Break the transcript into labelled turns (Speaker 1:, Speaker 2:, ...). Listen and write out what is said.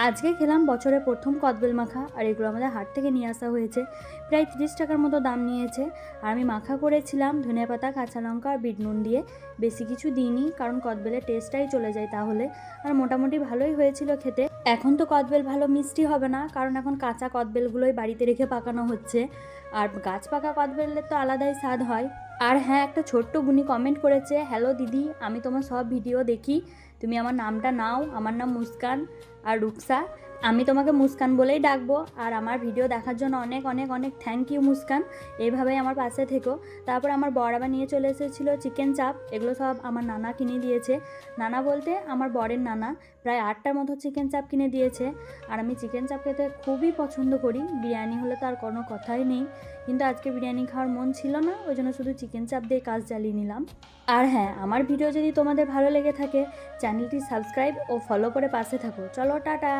Speaker 1: আজকে খেলাম বছরের প্রথম কদবেল মাখা। আর এগুলো আমাদের হাট থেকে নিয়ে আসা হয়েছে, প্রায় 30 টাকার মতো দাম নিয়েছে। আর আমি মাখা করেছিলাম ধনেপাতা, কাঁচা লঙ্কা আর বিট নুন দিয়ে, বেশি কিছু দিইনি কারণ কদবেলের টেস্টটাই চলে যায় তাহলে। আর মোটামুটি ভালোই হয়েছিল খেতে। এখন তো কদবেল ভালো মিষ্টি হবে না, কারণ এখন কাঁচা কদবেলগুলোই বাড়িতে রেখে পাকানো হচ্ছে। আর গাছ পাকা কদবেলের তো আলাদাই স্বাদ হয়। আর হ্যাঁ, একটা ছোট্ট বুনি কমেন্ট করেছে, হ্যালো দিদি, আমি তোমার সব ভিডিও দেখি, তুমি আমার নামটা নাও, আমার নাম মুস্কান আর রুকসা। আমি তোমাকে মুস্কান বলেই ডাকবো। আর আমার ভিডিও দেখার জন্য অনেক অনেক অনেক থ্যাংক ইউ মুস্কান, এইভাবেই আমার পাশে থেকো। তারপর আমার বর আবার নিয়ে চলে এসেছিলো চিকেন চাপ। এগুলো সব আমার নানা কিনে দিয়েছে। নানা বলতে আমার বরের নানা, প্রায় 8টার মতো চিকেন চাপ কিনে দিয়েছে। আর আমি চিকেন চাপ খেতে খুবই পছন্দ করি, বিরিয়ানি হলে তো আর কোনো কথাই নেই। কিন্তু আজকে বিরিয়ানি খাওয়ার মন ছিল না, ওই জন্য শুধু চিকেন চাপ দিয়ে কাজ চালিয়ে নিলাম। আর হ্যাঁ, আমার ভিডিও যদি তোমাদের ভালো লেগে থাকে, চ্যানেলটি সাবস্ক্রাইব ও ফলো করে পাশে থাকো। চলো টাটা।